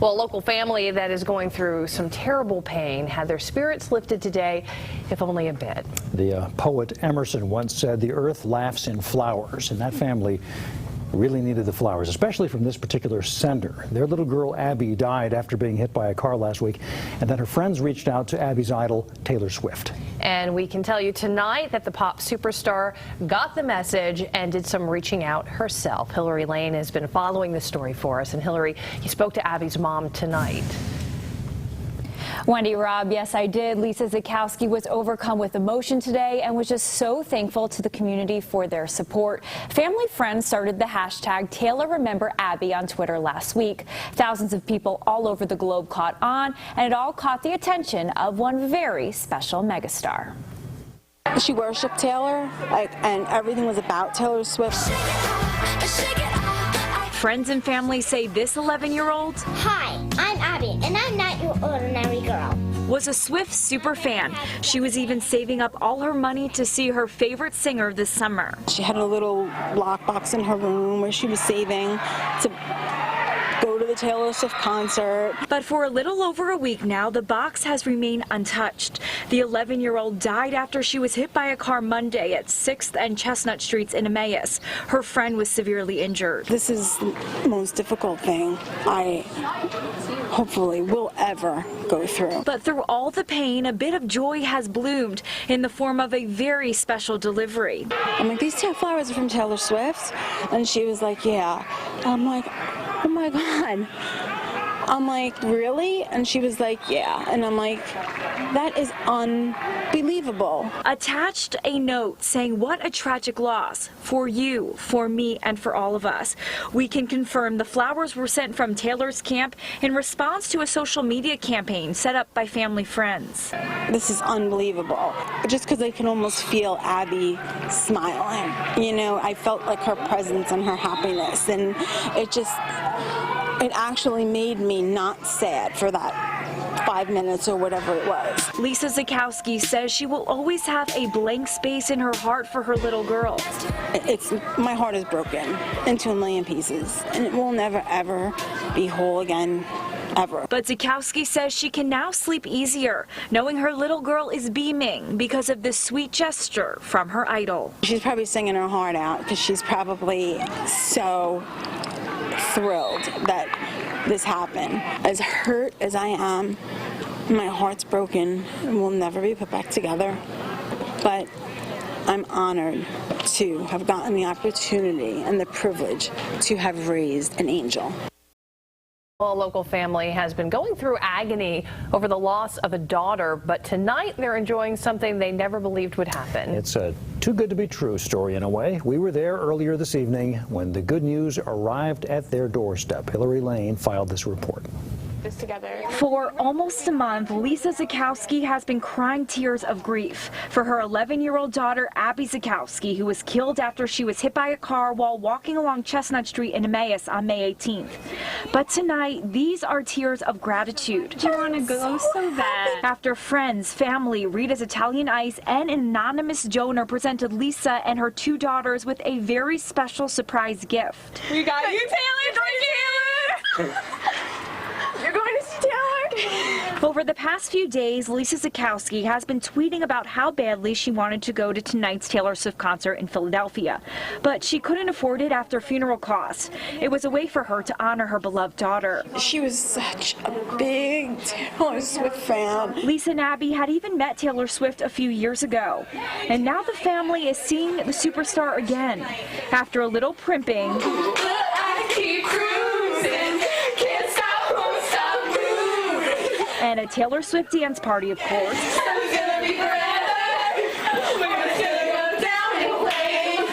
Well, a local family that is going through some terrible pain had their spirits lifted today, if only a bit. The poet Emerson once said, "The earth laughs in flowers," and that family really needed the flowers, especially from this particular sender. Their little girl Abbie died after being hit by a car last week, and then her friends reached out to Abbie's idol, Taylor Swift. And we can tell you tonight that the pop superstar got the message and did some reaching out herself. Hilary Lane has been following this story for us, and Hilary, you spoke to Abbie's mom tonight. Wendy, Rob, yes, I did. Lisa Zukowski was overcome with emotion today and was just so thankful to the community for their support. Family friends started the hashtag #TaylorRememberAbbie on Twitter last week. Thousands of people all over the globe caught on, and it all caught the attention of one very special megastar. She worshipped Taylor, and everything was about Taylor Swift. Friends and family say this 11-year-old, "Hi, I'm Abbie, and I'm not your ordinary girl," was a Swift superfan. She was even saving up all her money to see her favorite singer this summer. She had a little lockbox in her room where she was saving to go to the Taylor Swift concert. But for a little over a week now, the box has remained untouched. The 11-year-old died after she was hit by a car Monday at 6th and Chestnut Streets in Emmaus. Her friend was severely injured. This is the most difficult thing I hopefully will ever go through. But through all the pain, a bit of joy has bloomed in the form of a very special delivery. I'm like, "These flowers are from Taylor Swift?" And she was like, "Yeah." I'm like, "Oh my God." I'm like, "Really?" And she was like, "Yeah." And I'm like, that is unbelievable. Attached a note saying, "What a tragic loss for you, for me, and for all of us." We can confirm the flowers were sent from Taylor's camp in response to a social media campaign set up by family friends. This is unbelievable. Just because I can almost feel Abbie smiling. You know, I felt like her presence and her happiness, and it actually made me not sad for that 5 minutes or whatever it was. Lisa Zukowski says she will always have a blank space in her heart for her little girl. My heart is broken into a million pieces, and it will never ever be whole again, ever. But Zukowski says she can now sleep easier, knowing her little girl is beaming because of this sweet gesture from her idol. She's probably singing her heart out because she's probably so thrilled that this happened. As hurt as I am, my heart's broken and will never be put back together. But I'm honored to have gotten the opportunity and the privilege to have raised an angel. Well, a local family has been going through agony over the loss of a daughter, but tonight they're enjoying something they never believed would happen. It's a too good to be true story in a way. We were there earlier this evening when the good news arrived at their doorstep. Hilary Lane filed this report. For almost a month, Lisa Zukowski has been crying tears of grief for her 11-year-old daughter, Abbie Zukowski, who was killed after she was hit by a car while walking along Chestnut Street in Emmaus on May 18th. But tonight, these are tears of gratitude. Do you want to go so bad? After friends, family, Rita's Italian Ice, and an anonymous donor presented Lisa and her 2 daughters with a very special surprise gift. We got you, Taylor! You're going to see Taylor? Over the past few days, Lisa Zukowski has been tweeting about how badly she wanted to go to tonight's Taylor Swift concert in Philadelphia, but she couldn't afford it after funeral costs. It was a way for her to honor her beloved daughter. She was such a big Taylor Swift fan. Lisa and Abbie had even met Taylor Swift a few years ago, and now the family is seeing the superstar again. After a little primping, and a Taylor Swift dance party, of course.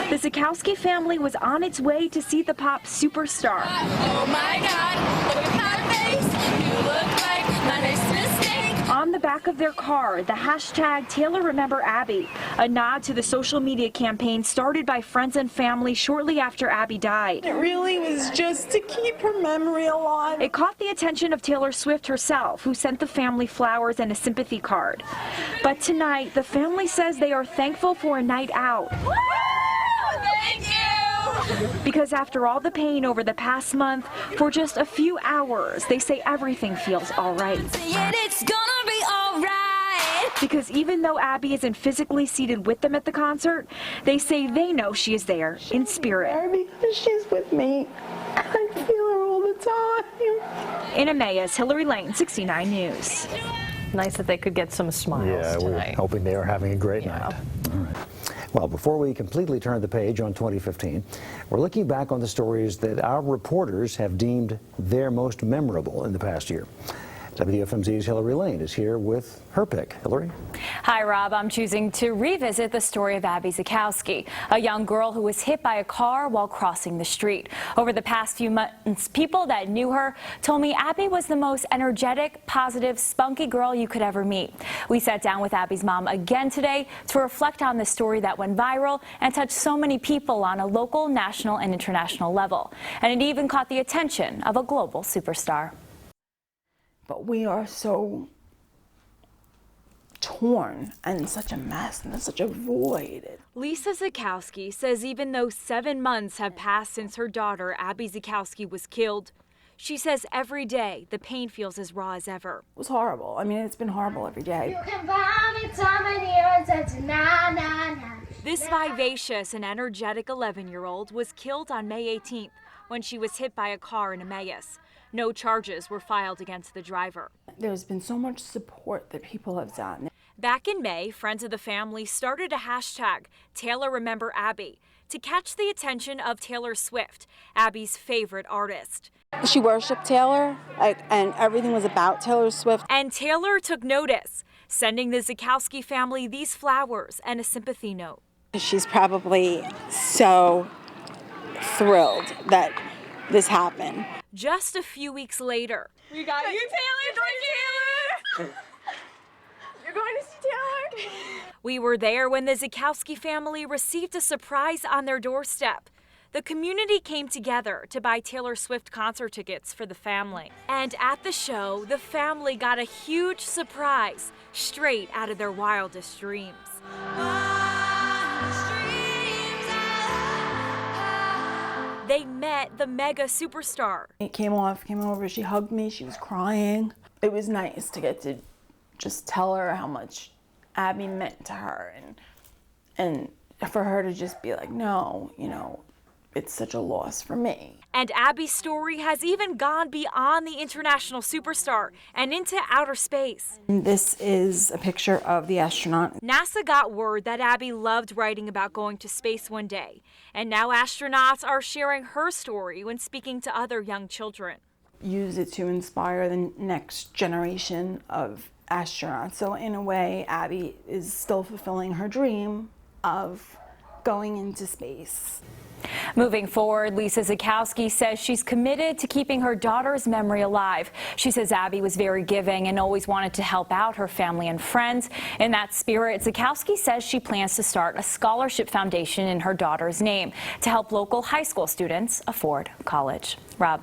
The Zukowski family was on its way to see the pop superstar. Oh my God, look at my face. You look like my next mistake. On the back of their car, the hashtag #TaylorRememberAbbie, a nod to the social media campaign started by friends and family shortly after Abbie died. It really was just to keep her memory alive. It caught the attention of Taylor Swift herself, who sent the family flowers and a sympathy card. But tonight, the family says they are thankful for a night out. Thank you! Because after all the pain over the past month, for just a few hours, they say everything feels all right. It's gonna be all right. Because even though Abbie isn't physically seated with them at the concert, they say they know she is there in spirit. Because she's with me. I feel her all the time. In Emmaus, Hilary Lane, 69 News. Nice that they could get some smiles Yeah, we're tonight. hoping they are having a great night. All right. Well, before we completely turn the page on 2015, we're looking back on the stories that our reporters have deemed their most memorable in the past year. WFMZ's Hilary Lane is here with her pick. Hilary? Hi, Rob. I'm choosing to revisit the story of Abbie Zukowski, a young girl who was hit by a car while crossing the street. Over the past few months, people that knew her told me Abbie was the most energetic, positive, spunky girl you could ever meet. We sat down with Abbie's mom again today to reflect on the story that went viral and touched so many people on a local, national, and international level. And it even caught the attention of a global superstar. But we are so torn and such a mess and such a void. Lisa Zukowski says even though 7 months have passed since her daughter, Abbie Zukowski, was killed, she says every day the pain feels as raw as ever. It was horrible. I mean, it's been horrible every day. This vivacious and energetic 11-year-old was killed on May 18th when she was hit by a car in Emmaus. No charges were filed against the driver. There's been so much support that people have done. Back in May, friends of the family started a hashtag, Taylor Remember Abbie, to catch the attention of Taylor Swift, Abbie's favorite artist. She worshipped Taylor, and everything was about Taylor Swift. And Taylor took notice, sending the Zukowski family these flowers and a sympathy note. She's probably so thrilled that this happened. Just a few weeks later, We got you, Taylor. You're going to see Taylor? we were there when the Zukowski family received a surprise on their doorstep. The community came together to buy Taylor Swift concert tickets for the family. And at the show, the family got a huge surprise straight out of their wildest dreams. They met the mega superstar. It came over, she hugged me, she was crying. It was nice to get to just tell her how much Abbie meant to her and for her to just be like, no, you know, it's such a loss for me. And Abbie's story has even gone beyond the international superstar and into outer space. This is a picture of the astronaut. NASA got word that Abbie loved writing about going to space one day, and now astronauts are sharing her story when speaking to other young children. Use it to inspire the next generation of astronauts. So in a way, Abbie is still fulfilling her dream of going into space. Moving forward, Lisa Zukowski says she's committed to keeping her daughter's memory alive. She says Abbie was very giving and always wanted to help out her family and friends. In that spirit, Zukowski says she plans to start a scholarship foundation in her daughter's name to help local high school students afford college. Rob.